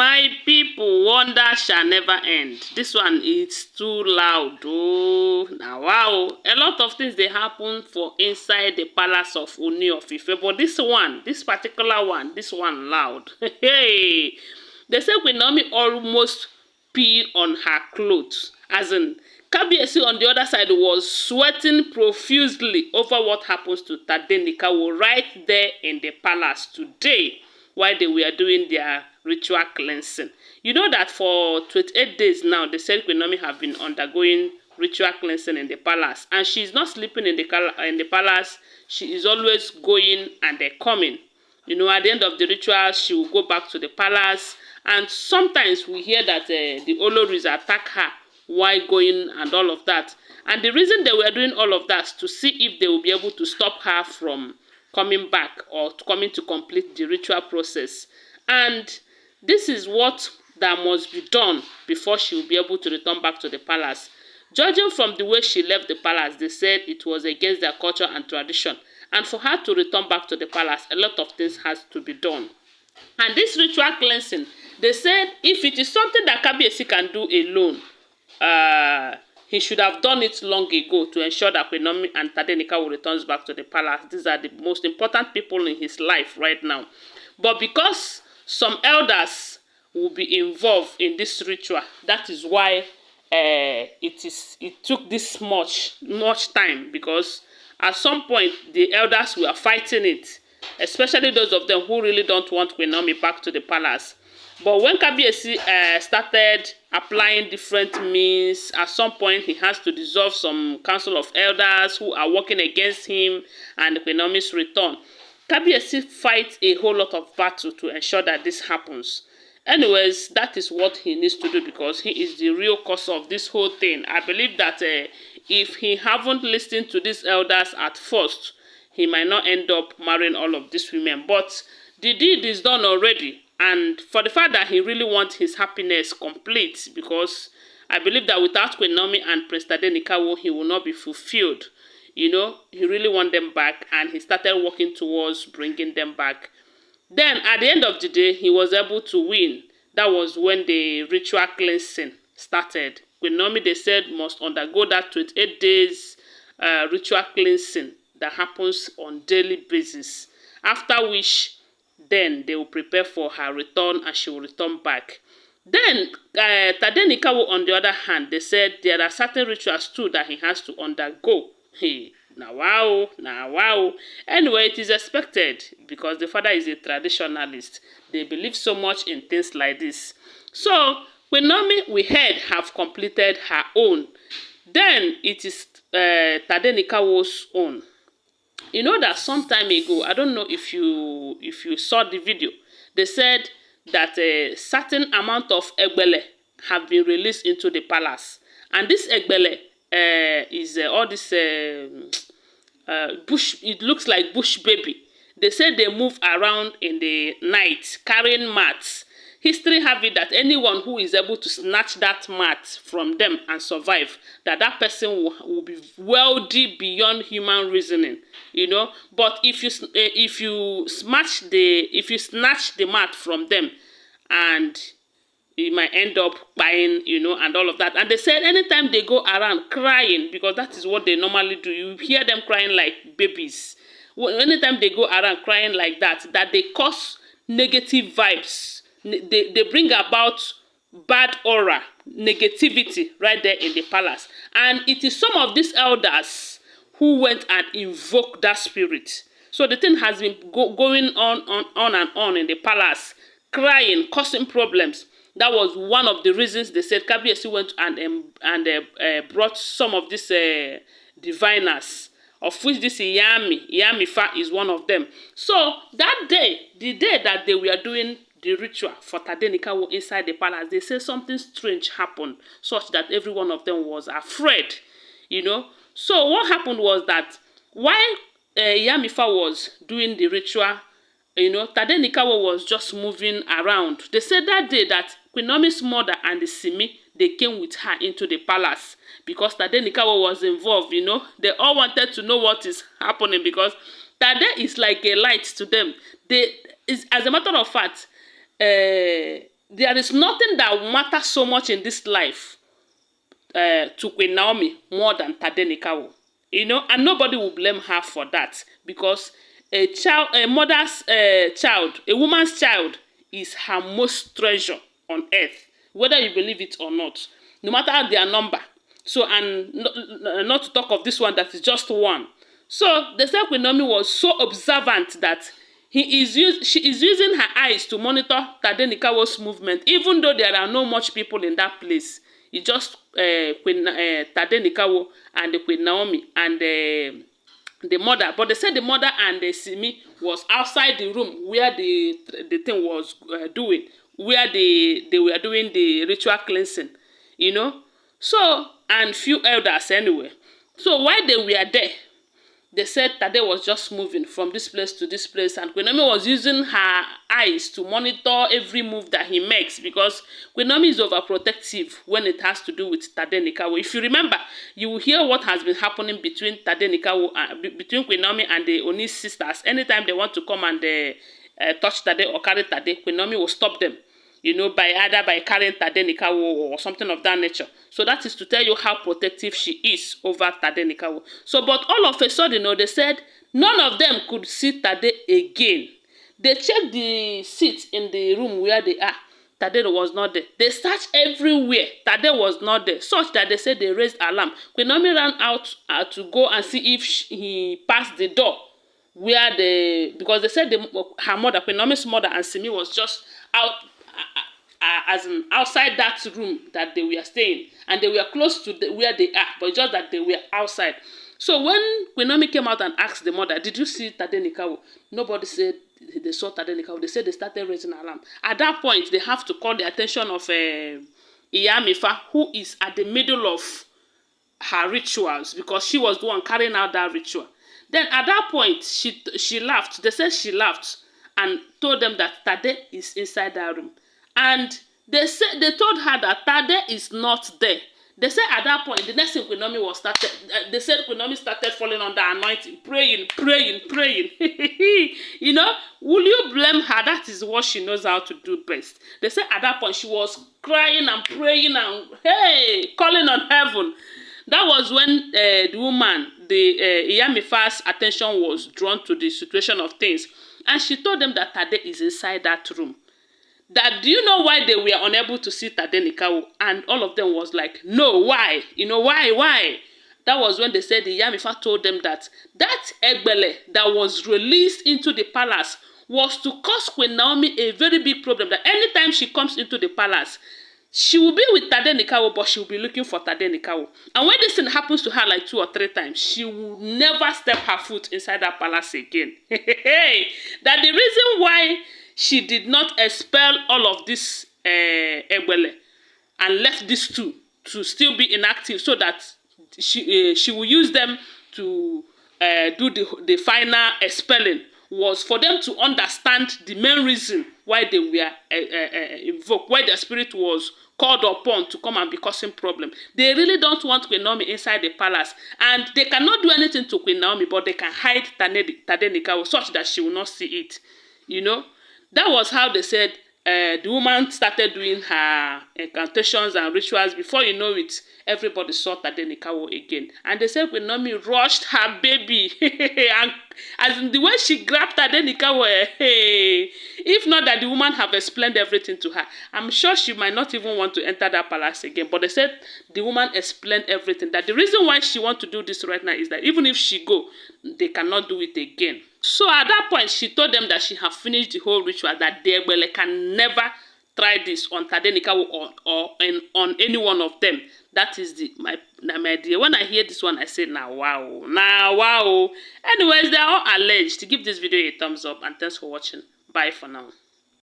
My people, wonder shall never end. This one is too loud. Oh, now wow. A lot of things they happen for inside the palace of Ooni of Ife. But this particular one, this one loud. Hey, they say Queen Naomi almost pee on her clothes. As in, Kabiyesi on the other side was sweating profusely over what happens to Tadenikawo right there in the palace today while they were doing their ritual cleansing. You know that for 28 days now, the said Queen Naomi have been undergoing ritual cleansing in the palace. And she's not sleeping in the palace. She is always going and coming. You know, at the end of the ritual, she will go back to the palace. And sometimes we hear that the Olories attack her while going and all of that. And the reason they were doing all of that is to see if they will be able to stop her from coming back or coming to complete the ritual process. And this is what that must be done before she will be able to return back to the palace. Judging from the way she left the palace, they said it was against their culture and tradition. And for her to return back to the palace, a lot of things has to be done. And this ritual cleansing, they said if it is something that Kabiyesi can do alone, he should have done it long ago to ensure that Queen Naomi and Tadenikawo returns back to the palace. These are the most important people in his life right now. But because some elders will be involved in this ritual, that is why it took this much time, because at some point the elders were fighting it, especially those of them who really don't want Queen Naomi back to the palace. But when Kabiyesi started applying different means, at some point he has to dissolve some council of elders who are working against him and Queen Naomi's return. Kabiyesi fights a whole lot of battle to ensure that this happens. Anyways, that is what he needs to do because he is the real cause of this whole thing. I believe that if he haven't listened to these elders at first, he might not end up marrying all of these women. But the deed is done already. And for the fact that he really wants his happiness complete, because I believe that without Queen Naomi and Prince Tadenikawo, he will not be fulfilled. You know, he really wants them back, and he started working towards bringing them back. Then, at the end of the day, he was able to win. That was when the ritual cleansing started. Queen Naomi, they said, must undergo that 28 days ritual cleansing that happens on daily basis. After which, then they will prepare for her return and she will return back. Then, Tadenikawo, on the other hand, they said there are certain rituals too that he has to undergo. Hey, now wow. Anyway, it is expected because the father is a traditionalist. They believe so much in things like this. So, when Naomi, we heard, have completed her own, then it is Tadenikawo's own. You know that some time ago, I don't know if you saw the video, they said that a certain amount of egbele have been released into the palace. And this egbele is all this bush, it looks like bush baby. They said they move around in the night carrying mats. History have it that anyone who is able to snatch that mat from them and survive, that person will be wealthy beyond human reasoning, you know. But if you snatch the mat from them, and you might end up buying, you know, and all of that. And they said anytime they go around crying, because that is what they normally do, you hear them crying like babies. Anytime they go around crying like that they cause negative vibes. They bring about bad aura, negativity right there in the palace. And it is some of these elders who went and invoked that spirit. So the thing has been going on in the palace, crying, causing problems. That was one of the reasons they said Kabiyesi went and brought some of these diviners, of which this Iyamifa is one of them. So that day, the day that they were doing the ritual for Tadenikawo inside the palace, they say something strange happened, such that every one of them was afraid, you know. So what happened was that while Iyamifa was doing the ritual, you know, Tadenikawo was just moving around. They said that day that Queen Naomi's mother and the Simi, they came with her into the palace because Tadenikawo was involved, you know. They all wanted to know what is happening because Tade is like a light to them. As a matter of fact, there is nothing that matters so much in this life to Queen Naomi more than Tadenikawo. You know, and nobody will blame her for that, because a mother's child, a woman's child, is her most treasure on earth, whether you believe it or not, no matter their number. So, and not to talk of this one that is just one. So, the said Queen Naomi was so observant that she is using her eyes to monitor Tadenikawo's movement, even though there are no much people in that place. It's just Tadenikawo and the Queen Naomi and the mother. But they said the mother and the Simi was outside the room where the thing was doing, where they were doing the ritual cleansing, you know. So, and few elders anyway. So while they were there, they said Tade was just moving from this place to this place, and Queen Naomi was using her eyes to monitor every move that he makes, because Queen Naomi is overprotective when it has to do with Tadenikawo. If you remember, you will hear what has been happening between Tadenikawo, between Queen Naomi and the Oni sisters. Anytime they want to come and touch Tade or carry Tade, Queen Naomi will stop them. You know, either by carrying Tadenikawo or something of that nature. So that is to tell you how protective she is over Tadenikawo. So, but all of a sudden, you know, they said none of them could see Tade again. They checked the seats in the room where they are. Tade was not there. They searched everywhere. Tade was not there. Such that they said they raised alarm. Queen Naomi ran out to go and see if he passed the door where because they said her mother, Queen Naomi's mother, and Simi was just out. As in outside that room that they were staying, and they were close to where they are, but just that they were outside. So when Queen Naomi came out and asked the mother, did you see Tadenikawo? Nobody said they saw Tadenikawo. They said they started raising alarm. At that point, they have to call the attention of Iyamifa, who is at the middle of her rituals, because she was the one carrying out that ritual. Then at that point, she laughed. They said she laughed and told them that Tade is inside that room. And they told her that Tade is not there. They said at that point, the next thing Queen Naomi was started, they said Queen Naomi started falling under anointing, praying. You know, will you blame her? That is what she knows how to do best. They said at that point, she was crying and praying and, hey, calling on heaven. That was when the woman, Iyamifa's attention was drawn to the situation of things. And she told them that Tade is inside that room. That, do you know why they were unable to see Tadenikawo? And all of them was like, no, why? You know, why? That was when they said the Iyamifa told them that Egbele that was released into the palace was to cause Queen Naomi a very big problem. That anytime she comes into the palace, she will be with Tadenikawo, but she will be looking for Tadenikawo. And when this thing happens to her like 2 or 3 times, she will never step her foot inside that palace again. That the reason why she did not expel all of this Egbele and left these 2 to still be inactive, so that she will use them to do the final expelling, was for them to understand the main reason why they were invoked, why the spirit was called upon to come and be causing problem. They really don't want Queen Naomi inside the palace, and they cannot do anything to Queen Naomi, but they can hide Tadenikawo such that she will not see it. You know, that was how they said the woman started doing her incantations and rituals. Before you know it, everybody saw Tadenikawo again. And they said Queen Naomi rushed her baby. And as in the way she grabbed Tadenikawo, if not that the woman have explained everything to her, I'm sure she might not even want to enter that palace again. But they said the woman explained everything. That the reason why she wants to do this right now is that even if she go, they cannot do it again. So at that point, she told them that she had finished the whole ritual, that they can never try this on Tadenikawo or on any one of them. That is my idea. When I hear this one, I say, now wow. Anyways, they are all alleged. Give this video a thumbs up, and thanks for watching. Bye for now.